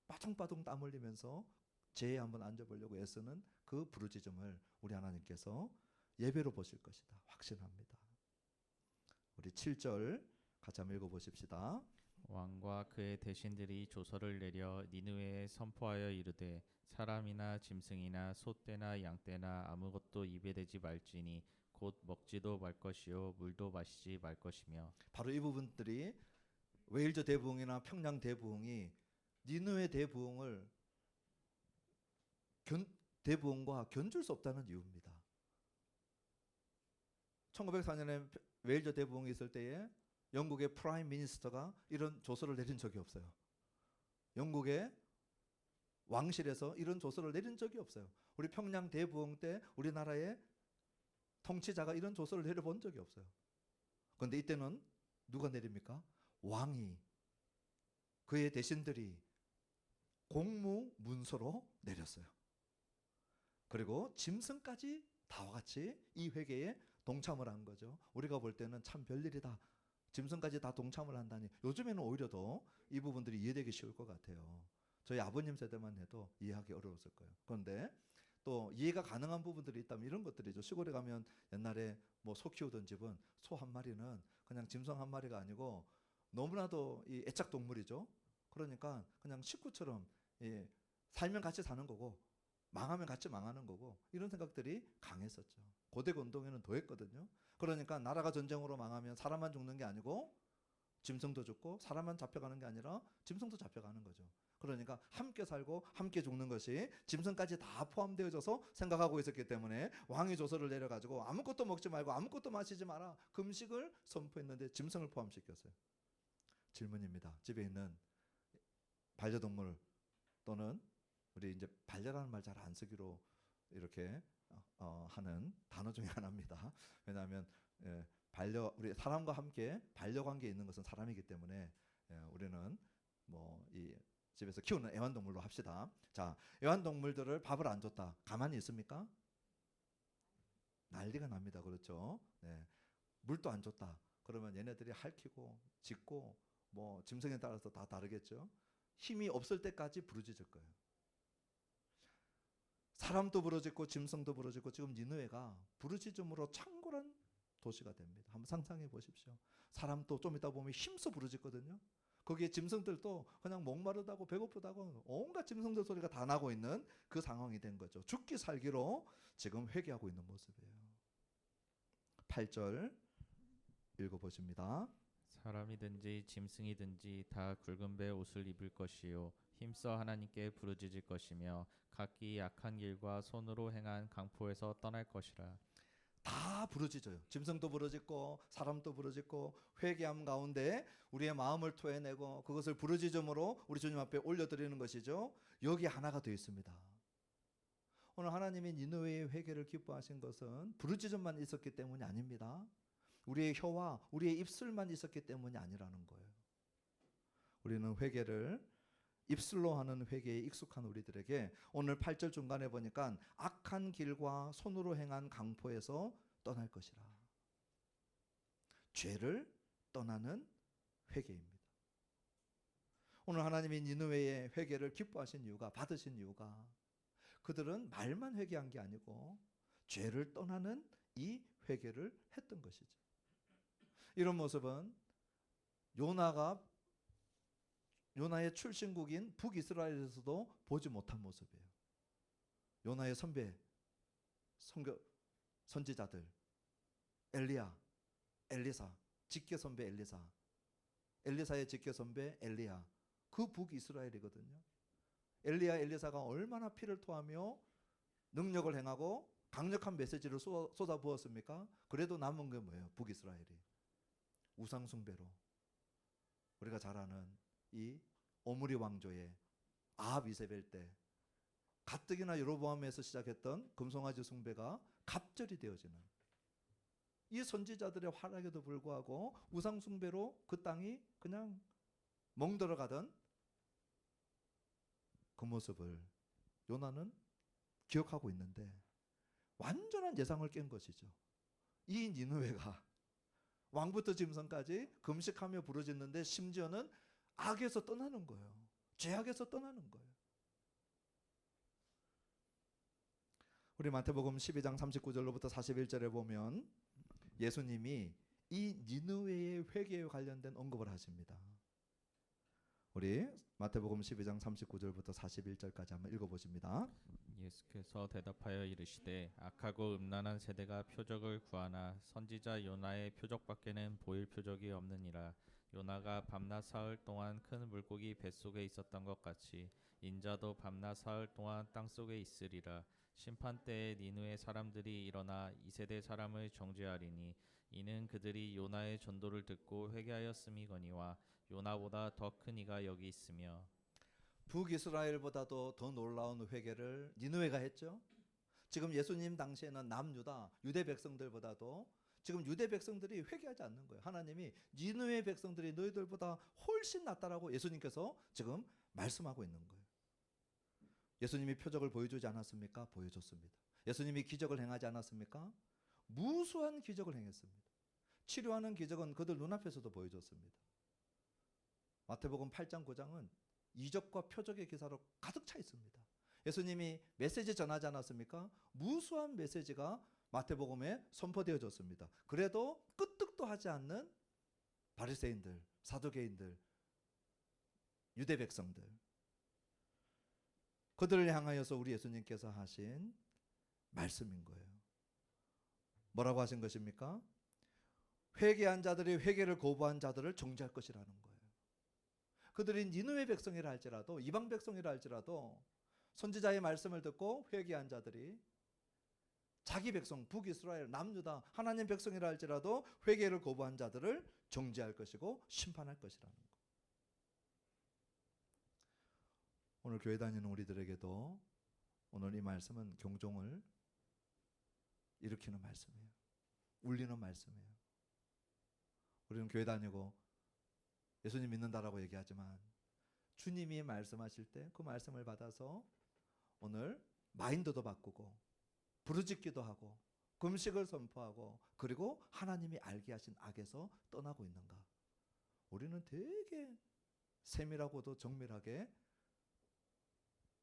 빠둥빠둥 땀 흘리면서 제에 한번 앉아보려고 애쓰는 그 부르짖음을 우리 하나님께서 예배로 보실 것이다. 확신합니다. 우리 7절 같이 한번 읽어보십시다. 왕과 그의 대신들이 조서를 내려 니느웨에 선포하여 이르되 사람이나 짐승이나 소떼나 양떼나 아무것도 입에 대지 말지니 곧 먹지도 말 것이요 물도 마시지 말 것이며. 바로 이 부분들이 웨일즈 대부흥이나 평양 대부흥이 니느웨 대부흥과 견줄 수 없다는 이유입니다. 1904년에 웨일즈 대부흥이 있을 때에 영국의 프라임 미니스터가 이런 조서를 내린 적이 없어요. 영국의 왕실에서 이런 조서를 내린 적이 없어요. 우리 평양 대부흥 때 우리나라의 통치자가 이런 조서를 내려본 적이 없어요. 그런데 이때는 누가 내립니까? 왕이, 그의 대신들이 공무 문서로 내렸어요. 그리고 짐승까지 다와 같이 이 회개에 동참을 한 거죠. 우리가 볼 때는 참 별일이다. 짐승까지 다 동참을 한다니. 요즘에는 오히려 더 이 부분들이 이해되기 쉬울 것 같아요. 저희 아버님 세대만 해도 이해하기 어려웠을 거예요. 그런데 또 이해가 가능한 부분들이 있다면 이런 것들이죠. 시골에 가면 옛날에 뭐 소 키우던 집은 소 한 마리는 그냥 짐승 한 마리가 아니고 너무나도 이 애착 동물이죠. 그러니까 그냥 식구처럼 살면 같이 사는 거고 망하면 같이 망하는 거고, 이런 생각들이 강했었죠. 고대 운동에는 더했거든요. 그러니까 나라가 전쟁으로 망하면 사람만 죽는 게 아니고 짐승도 죽고 사람만 잡혀가는 게 아니라 짐승도 잡혀가는 거죠. 그러니까 함께 살고 함께 죽는 것이 짐승까지 다 포함되어져서 생각하고 있었기 때문에 왕이 조서를 내려가지고 아무것도 먹지 말고 아무것도 마시지 마라, 금식을 선포했는데 짐승을 포함시켰어요. 질문입니다. 집에 있는 반려동물 또는 우리 이제 반려라는 말 잘 안 쓰기로 이렇게 하는 단어 중에 하나입니다. 왜냐하면 우리 사람과 함께 반려관계에 있는 것은 사람이기 때문에 우리는 뭐 이 집에서 키우는 애완동물로 합시다. 자, 애완동물들을 밥을 안 줬다. 가만히 있습니까? 난리가 납니다. 그렇죠? 네. 물도 안 줬다. 그러면 얘네들이 핥히고 짖고 뭐 짐승에 따라서 다 다르겠죠. 힘이 없을 때까지 부르짖을 거예요. 사람도 부르짖고 짐승도 부르짖고 지금 니느웨가 부르짖음으로 창궐한 도시가 됩니다. 한번 상상해 보십시오. 사람도 좀 이따 보면 힘써 부르짖거든요. 거기에 짐승들도 그냥 목마르다고 배고프다고 온갖 짐승들 소리가 다 나고 있는 그 상황이 된 거죠. 죽기 살기로 지금 회개하고 있는 모습이에요. 8절 읽어보십니다. 사람이든지 짐승이든지 다 굵은 배 옷을 입을 것이요 힘써 하나님께 부르짖을 것이며 각기 약한 길과 손으로 행한 강포에서 떠날 것이라. 다 부르짖어요. 짐승도 부르짖고 사람도 부르짖고 회개함 가운데 우리의 마음을 토해내고 그것을 부르짖음으로 우리 주님 앞에 올려드리는 것이죠. 여기 하나가 되어 있습니다. 오늘 하나님이 니느웨의 회개를 기뻐하신 것은 부르짖음만 있었기 때문이 아닙니다. 우리의 혀와 우리의 입술만 있었기 때문이 아니라는 거예요. 우리는 회개를 입술로 하는 회개에 익숙한 우리들에게 오늘 8절 중간에 보니까 악한 길과 손으로 행한 강포에서 떠날 것이라. 죄를 떠나는 회개입니다. 오늘 하나님이 니느웨의 회개를 기뻐하신 이유가, 받으신 이유가 그들은 말만 회개한 게 아니고 죄를 떠나는 이 회개를 했던 것이죠. 이런 모습은 요나의 출신국인 북이스라엘에서도 보지 못한 모습이에요. 요나의 선지자들 엘리야, 엘리사, 직계 선배 엘리사, 엘리사의 직계 선배 엘리야, 그 북이스라엘이거든요. 엘리야, 엘리사가 얼마나 피를 토하며 능력을 행하고 강력한 메시지를 쏟아부었습니까? 그래도 남은 게 뭐예요? 북이스라엘이 우상 숭배로 우리가 잘 아는 이 오므리 왕조의 아합 이세벨 때 가뜩이나 여로보암에서 시작했던 금송아지 숭배가 갑절이 되어지는 이 선지자들의 활약에도 불구하고 우상 숭배로 그 땅이 그냥 멍들어가던 그 모습을 요나는 기억하고 있는데 완전한 예상을 깬 것이죠. 이 니느웨가 왕부터 짐승까지 금식하며 부르짖는데 심지어는 악에서 떠나는 거예요. 죄악에서 떠나는 거예요. 우리 마태복음 12장 39절로부터 41절에 보면 예수님이 이 니느웨의 회개에 관련된 언급을 하십니다. 우리 마태복음 12장 39절부터 41절까지 한번 읽어보십니다. 예수께서 대답하여 이르시되 악하고 음란한 세대가 표적을 구하나 선지자 요나의 표적밖에는 보일 표적이 없느니라. 요나가 밤낮 사흘 동안 큰 물고기 뱃속에 있었던 것 같이 인자도 밤낮 사흘 동안 땅속에 있으리라. 심판 때에 니느웨 사람들이 일어나 이 세대 사람을 정죄하리니 이는 그들이 요나의 전도를 듣고 회개하였음이거니와 요나보다 더 큰 이가 여기 있으며. 북이스라엘보다도 더 놀라운 회개를 니느웨가 했죠. 지금 예수님 당시에는 남유다 유대 백성들보다도 지금 유대 백성들이 회개하지 않는 거예요. 하나님이 니느웨 백성들이 너희들보다 훨씬 낫다라고 예수님께서 지금 말씀하고 있는 거예요. 예수님이 표적을 보여주지 않았습니까? 보여줬습니다. 예수님이 기적을 행하지 않았습니까? 무수한 기적을 행했습니다. 치료하는 기적은 그들 눈앞에서도 보여줬습니다. 마태복음 8장 9장은 이적과 표적의 기사로 가득 차 있습니다. 예수님이 메시지 전하지 않았습니까? 무수한 메시지가 마태복음에 선포되어졌습니다. 그래도 끄떡도 하지 않는 바리새인들, 사두개인들, 유대 백성들, 그들을 향하여서 우리 예수님께서 하신 말씀인 거예요. 뭐라고 하신 것입니까? 회개한 자들이 회개를 거부한 자들을 정죄할 것이라는 거예요. 그들이 니느웨 백성이라 할지라도, 이방 백성이라 할지라도 선지자의 말씀을 듣고 회개한 자들이 자기 백성 북이스라엘 남유다 하나님 백성이라 할지라도 회개를 거부한 자들을 정죄할 것이고 심판할 것이라는 거. 오늘 교회 다니는 우리들에게도 오늘 이 말씀은 경종을 일으키는 말씀이에요. 울리는 말씀이에요. 우리는 교회 다니고 예수님 믿는다라고 얘기하지만 주님이 말씀하실 때 그 말씀을 받아서 오늘 마인드도 바꾸고 부르짖기도 하고 금식을 선포하고 그리고 하나님이 알게 하신 악에서 떠나고 있는가? 우리는 되게 세밀하고도 정밀하게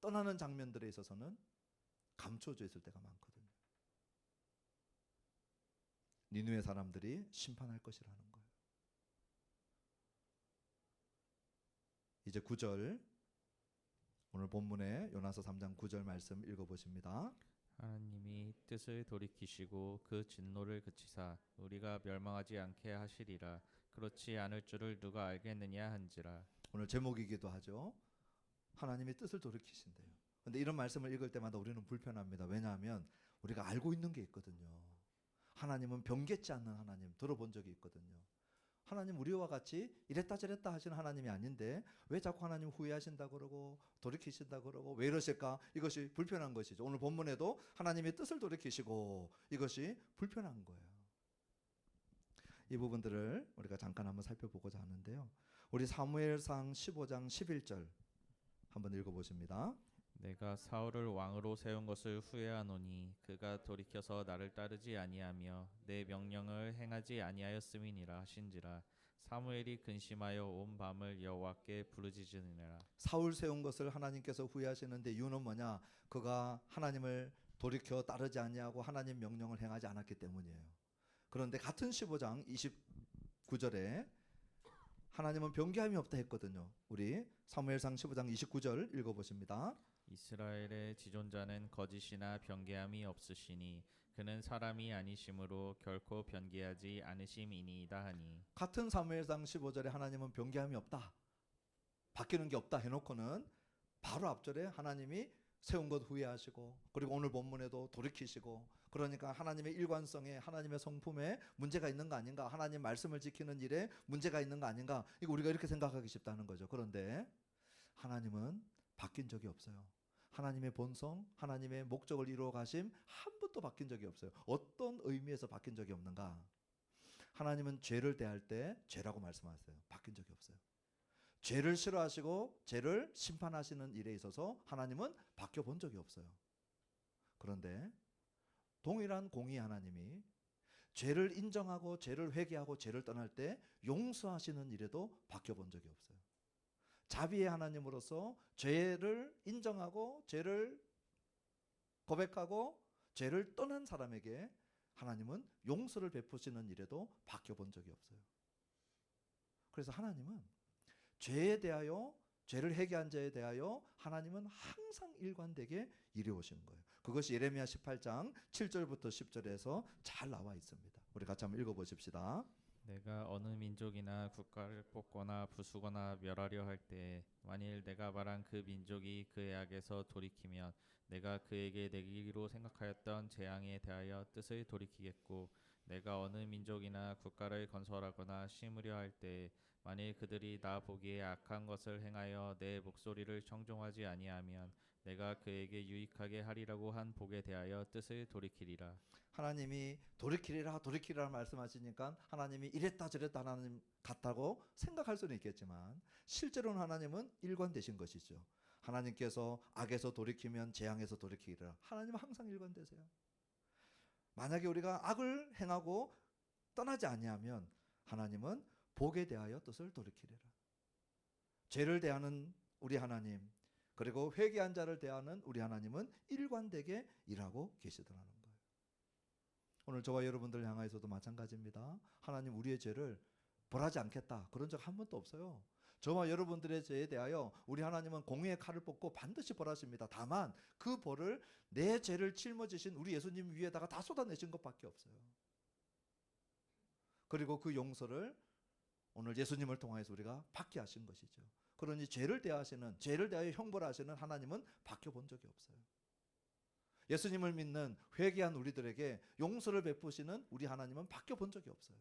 떠나는 장면들에 있어서는 감춰져 있을 때가 많거든요. 니느웨 사람들이 심판할 것이라는 거예요. 이제 9절 오늘 본문의 요나서 3장 9절 말씀 읽어보십니다. 하나님이 뜻을 돌이키시고 그 진노를 그치사 우리가 멸망하지 않게 하시리라. 그렇지 않을 줄을 누가 알겠느냐 한지라. 오늘 제목이기도 하죠. 하나님이 뜻을 돌이키신대요. 근데 이런 말씀을 읽을 때마다 우리는 불편합니다. 왜냐하면 우리가 알고 있는 게 있거든요. 하나님은 변개치 않는 하나님 들어본 적이 있거든요. 하나님 우리와 같이 이랬다 저랬다 하시는 하나님이 아닌데 왜 자꾸 하나님 후회하신다 그러고 돌이키신다 그러고 왜 이러실까? 이것이 불편한 것이죠. 오늘 본문에도 하나님의 뜻을 돌이키시고 이것이 불편한 거예요. 이 부분들을 우리가 잠깐 한번 살펴보고자 하는데요. 우리 사무엘상 15장 11절 한번 읽어보십니다. 내가 사울을 왕으로 세운 것을 후회하노니 그가 돌이켜서 나를 따르지 아니하며 내 명령을 행하지 아니하였음이니라 하신지라. 사무엘이 근심하여 온 밤을 여호와께 부르짖으니라. 사울 세운 것을 하나님께서 후회하시는데 이유는 뭐냐? 그가 하나님을 돌이켜 따르지 아니하고 하나님 명령을 행하지 않았기 때문이에요. 그런데 같은 15장 29절에 하나님은 변개함이 없다 했거든요. 우리 사무엘상 15장 29절 읽어보십니다. 이스라엘의 지존자는 거짓이나 변개함이 없으시니 그는 사람이 아니심으로 결코 변개하지 않으심이니이다 하니. 같은 사무엘상 15절에 하나님은 변개함이 없다, 바뀌는 게 없다 해놓고는 바로 앞절에 하나님이 세운 것 후회하시고 그리고 오늘 본문에도 돌이키시고, 그러니까 하나님의 일관성에 하나님의 성품에 문제가 있는 거 아닌가, 하나님 말씀을 지키는 일에 문제가 있는 거 아닌가, 이거 우리가 이렇게 생각하기 쉽다는 거죠. 그런데 하나님은 바뀐 적이 없어요. 하나님의 본성, 하나님의 목적을 이루어 가심 한 번도 바뀐 적이 없어요. 어떤 의미에서 바뀐 적이 없는가? 하나님은 죄를 대할 때 죄라고 말씀하세요. 바뀐 적이 없어요. 죄를 싫어하시고 죄를 심판하시는 일에 있어서 하나님은 바뀌어 본 적이 없어요. 그런데 동일한 공의 하나님이 죄를 인정하고 죄를 회개하고 죄를 떠날 때 용서하시는 일에도 바뀌어 본 적이 없어요. 자비의 하나님으로서 죄를 인정하고 죄를 고백하고 죄를 떠난 사람에게 하나님은 용서를 베푸시는 일에도 바뀌어 본 적이 없어요. 그래서 하나님은 죄에 대하여, 죄를 회개한 자에 대하여 하나님은 항상 일관되게 이루어오시는 거예요. 그것이 예레미야 18장 7절부터 10절에서 잘 나와 있습니다. 우리 같이 한번 읽어보십시다. 내가 어느 민족이나 국가를 뽑거나 부수거나 멸하려 할 때 만일 내가 말한 그 민족이 그의 악에서 돌이키면 내가 그에게 내기로 생각하였던 재앙에 대하여 뜻을 돌이키겠고, 내가 어느 민족이나 국가를 건설하거나 심으려 할 때 만일 그들이 나 보기에 악한 것을 행하여 내 목소리를 청종하지 아니하면 내가 그에게 유익하게 하리라고 한 복에 대하여 뜻을 돌이키리라. 하나님이 돌이키리라 돌이키리라 말씀하시니까 하나님이 이랬다 저랬다 하나님 같다고 생각할 수는 있겠지만 실제로는 하나님은 일관되신 것이죠. 하나님께서 악에서 돌이키면 재앙에서 돌이키리라. 하나님은 항상 일관되세요. 만약에 우리가 악을 행하고 떠나지 아니하면 하나님은 복에 대하여 뜻을 돌이키리라. 죄를 대하는 우리 하나님, 그리고 회개한 자를 대하는 우리 하나님은 일관되게 일하고 계시더라는 거예요. 오늘 저와 여러분들 향하여서도 마찬가지입니다. 하나님 우리의 죄를 벌하지 않겠다 그런 적 한 번도 없어요. 저와 여러분들의 죄에 대하여 우리 하나님은 공의의 칼을 뽑고 반드시 벌하십니다. 다만 그 벌을 내 죄를 짊어지신 우리 예수님 위에다가 다 쏟아내신 것밖에 없어요. 그리고 그 용서를 오늘 예수님을 통해서 우리가 받게 하신 것이죠. 그러니 죄를 대하여 형벌하시는 하나님은 바뀌어본 적이 없어요. 예수님을 믿는 회개한 우리들에게 용서를 베푸시는 우리 하나님은 바뀌어본 적이 없어요.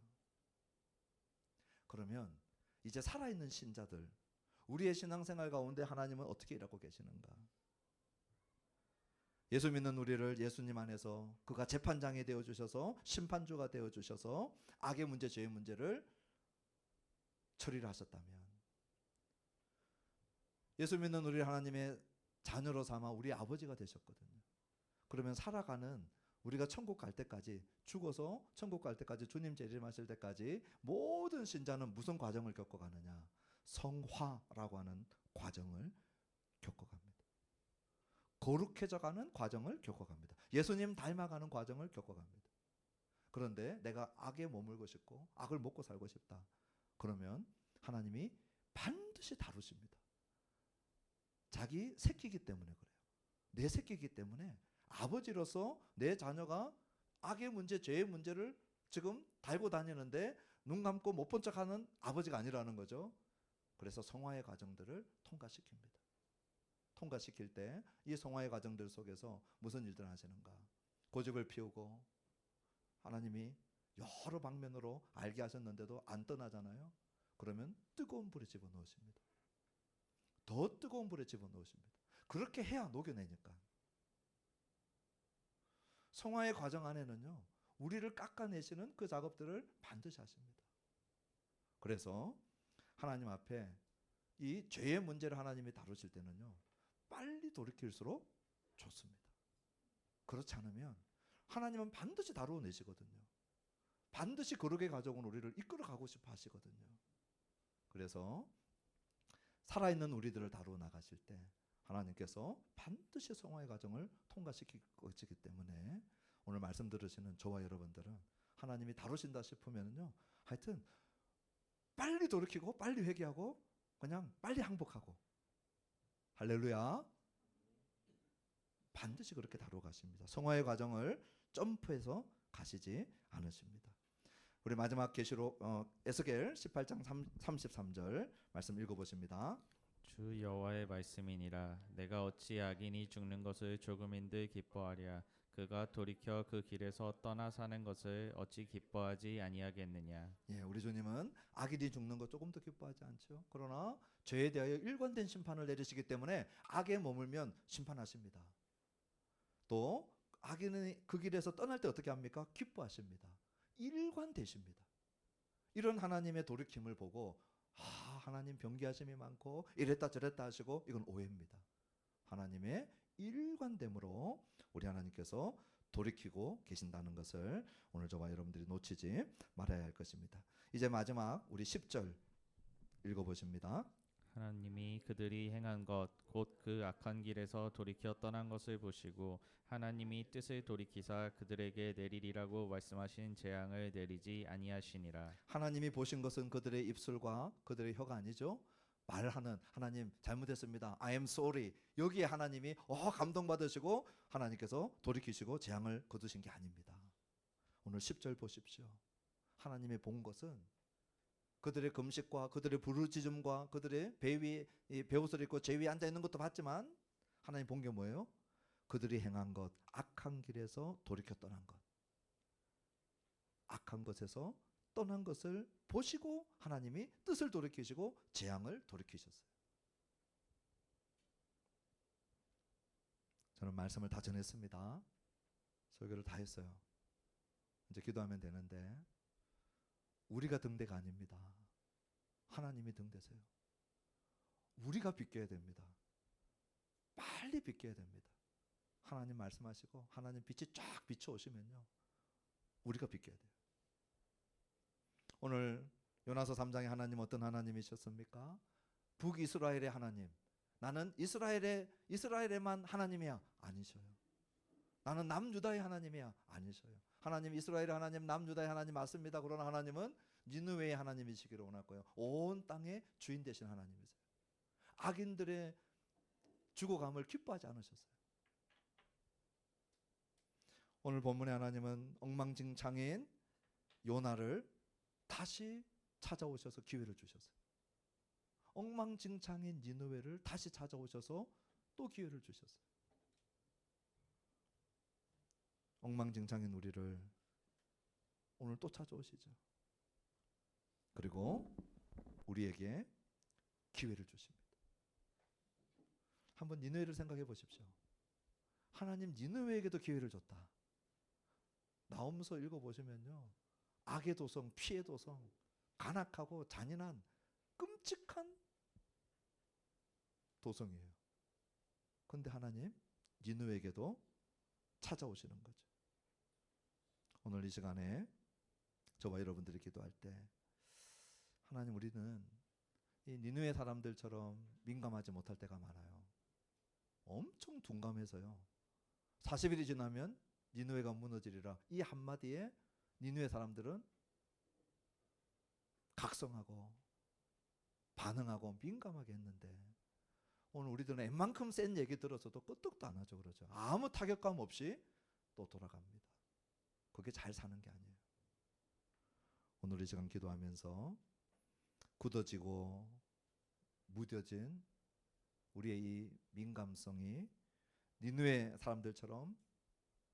그러면 이제 살아있는 신자들, 우리의 신앙생활 가운데 하나님은 어떻게 일하고 계시는가? 예수 믿는 우리를 예수님 안에서 그가 재판장이 되어주셔서 심판주가 되어주셔서 악의 문제, 죄의 문제를 처리를 하셨다면, 예수 믿는 우리 하나님의 자녀로 삼아 우리 아버지가 되셨거든요. 그러면 살아가는 우리가 천국 갈 때까지, 죽어서 천국 갈 때까지, 주님 재림하실 때까지 모든 신자는 무슨 과정을 겪어가느냐? 성화라고 하는 과정을 겪어갑니다. 거룩해져가는 과정을 겪어갑니다. 예수님 닮아가는 과정을 겪어갑니다. 그런데 내가 악에 머물고 싶고 악을 먹고 살고 싶다. 그러면 하나님이 반드시 다루십니다. 자기 새끼이기 때문에 그래요. 내 새끼이기 때문에 아버지로서 내 자녀가 악의 문제, 죄의 문제를 지금 달고 다니는데 눈 감고 못 본 척하는 아버지가 아니라는 거죠. 그래서 성화의 과정들을 통과시킵니다. 통과시킬 때 이 성화의 과정들 속에서 무슨 일들을 하시는가? 고집을 피우고 하나님이 여러 방면으로 알게 하셨는데도 안 떠나잖아요. 그러면 뜨거운 불에 집어넣으십니다. 더 뜨거운 불에 집어넣으십니다. 그렇게 해야 녹여내니까. 성화의 과정 안에는요, 우리를 깎아내시는 그 작업들을 반드시 하십니다. 그래서 하나님 앞에 이 죄의 문제를 하나님이 다루실 때는요, 빨리 돌이킬수록 좋습니다. 그렇지 않으면 하나님은 반드시 다루어내시거든요. 반드시 거룩의 가정으로 우리를 이끌어가고 싶어 하시거든요. 그래서 살아있는 우리들을 다루어 나가실 때 하나님께서 반드시 성화의 과정을 통과시킬 것이기 때문에 오늘 말씀 들으시는 저와 여러분들은 하나님이 다루신다 싶으면요, 하여튼 빨리 돌이키고 빨리 회개하고 그냥 빨리 항복하고, 할렐루야, 반드시 그렇게 다루어 가십니다. 성화의 과정을 점프해서 가시지 않으십니다. 우리 마지막 계시록 에스겔 18장 33절 말씀 읽어보십니다. 주 여호와의 말씀이니라. 내가 어찌 악인이 죽는 것을 조금인들 기뻐하랴. 그가 돌이켜 그 길에서 떠나 사는 것을 어찌 기뻐하지 아니하겠느냐. 예, 우리 주님은 악인이 죽는 것 조금 더 기뻐하지 않죠. 그러나 죄에 대하여 일관된 심판을 내리시기 때문에 악에 머물면 심판하십니다. 또 악인이 그 길에서 떠날 때 어떻게 합니까? 기뻐하십니다. 일관되십니다. 이런 하나님의 돌이킴을 보고 하나님 변기하심이 많고 이랬다 저랬다 하시고, 이건 오해입니다. 하나님의 일관됨으로 우리 하나님께서 돌이키고 계신다는 것을 오늘 저와 여러분들이 놓치지 말아야 할 것입니다. 이제 마지막 우리 10절 읽어보십니다. 하나님이 그들이 행한 것 곧 그 악한 길에서 돌이켜 떠난 것을 보시고 하나님이 뜻을 돌이키사 그들에게 내리리라고 말씀하신 재앙을 내리지 아니하시니라. 하나님이 보신 것은 그들의 입술과 그들의 혀가 아니죠. 말하는, 하나님 잘못했습니다, I am sorry, 여기에 하나님이 감동받으시고 하나님께서 돌이키시고 재앙을 거두신 게 아닙니다. 오늘 10절 보십시오. 하나님이 본 것은 그들의 금식과 그들의 부르짖음과 그들의 배 위에 베옷을 입고 제 위에 앉아 있는 것도 봤지만, 하나님 본 게 뭐예요? 그들이 행한 것, 악한 길에서 돌이켜 떠난 것, 악한 것에서 떠난 것을 보시고 하나님이 뜻을 돌이키시고 재앙을 돌이키셨어요. 저는 말씀을 다 전했습니다. 설교를 다 했어요. 이제 기도하면 되는데, 우리가 등대가 아닙니다. 하나님이 등대세요. 우리가 비껴야 됩니다. 빨리 비껴야 됩니다. 하나님 말씀하시고 하나님 빛이 쫙 비춰오시면요, 우리가 비껴야 돼요. 오늘 요나서 3장에 하나님 어떤 하나님이셨습니까? 북이스라엘의 하나님. 나는 이스라엘에만 하나님이야. 아니셔요. 나는 남유다의 하나님이야. 아니셔요. 하나님 이스라엘의 하나님, 남유다의 하나님 맞습니다. 그러나 하나님은 니느웨의 하나님이시기를 원할 거예요. 온 땅의 주인 되신 하나님이세요. 악인들의 죽어감을 기뻐하지 않으셨어요. 오늘 본문의 하나님은 엉망진창인 요나를 다시 찾아오셔서 기회를 주셨어요. 엉망진창인 니느웨를 다시 찾아오셔서 또 기회를 주셨어요. 엉망진창인 우리를 오늘 또 찾아오시죠. 그리고 우리에게 기회를 주십니다. 한번 니느웨를 생각해 보십시오. 하나님 니느웨에게도 기회를 줬다. 나홈서 읽어보시면요, 악의 도성, 피의 도성, 간악하고 잔인한 끔찍한 도성이에요. 그런데 하나님 니느웨에게도 찾아오시는 거죠. 오늘 이 시간에 저와 여러분들이 기도할 때, 하나님, 우리는 이 니느웨 사람들처럼 민감하지 못할 때가 많아요. 엄청 둔감해서요. 40일이 지나면 니느웨가 무너지리라, 이 한마디에 니느웨 사람들은 각성하고 반응하고 민감하게 했는데, 오늘 우리들은 웬만큼 센 얘기 들어서도 끄떡도 안 하죠. 그러죠. 아무 타격감 없이 또 돌아갑니다. 그게 잘 사는 게 아니에요. 오늘 이 시간 기도하면서 굳어지고 무뎌진 우리의 이 민감성이 니느웨 사람들처럼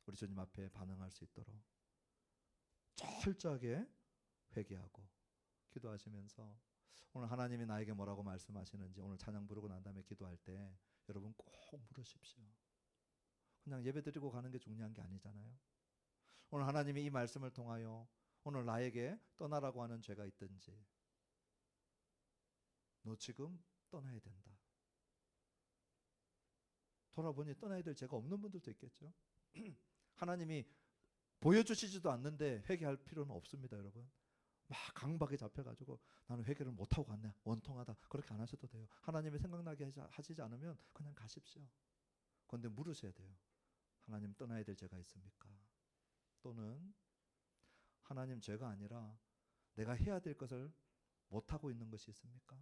우리 주님 앞에 반응할 수 있도록 철저하게 회개하고 기도하시면서, 오늘 하나님이 나에게 뭐라고 말씀하시는지 오늘 찬양 부르고 난 다음에 기도할 때 여러분 꼭 물으십시오. 그냥 예배 드리고 가는 게 중요한 게 아니잖아요. 오늘 하나님이 이 말씀을 통하여 오늘 나에게 떠나라고 하는 죄가 있든지, 너 지금 떠나야 된다. 돌아보니 떠나야 될 죄가 없는 분들도 있겠죠. 하나님이 보여주시지도 않는데 회개할 필요는 없습니다, 여러분. 막 강박에 잡혀가지고 나는 회개를 못하고 갔네, 원통하다, 그렇게 안 하셔도 돼요. 하나님이 생각나게 하시지 않으면 그냥 가십시오. 그런데 물으셔야 돼요. 하나님, 떠나야 될 죄가 있습니까? 또는 하나님, 죄가 아니라 내가 해야 될 것을 못하고 있는 것이 있습니까?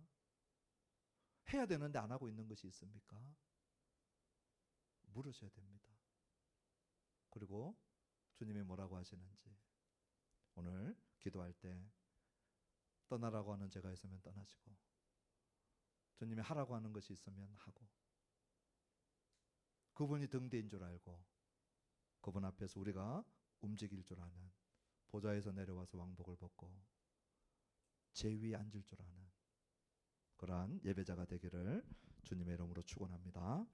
해야 되는데 안 하고 있는 것이 있습니까? 물으셔야 됩니다. 그리고 주님이 뭐라고 하시는지 오늘 기도할 때 떠나라고 하는 죄가 있으면 떠나시고, 주님이 하라고 하는 것이 있으면 하고, 그분이 등대인 줄 알고 그분 앞에서 우리가 움직일 줄 아는, 보좌에서 내려와서 왕복을 벗고 제 위에 앉을 줄 아는 그러한 예배자가 되기를 주님의 이름으로 축원합니다.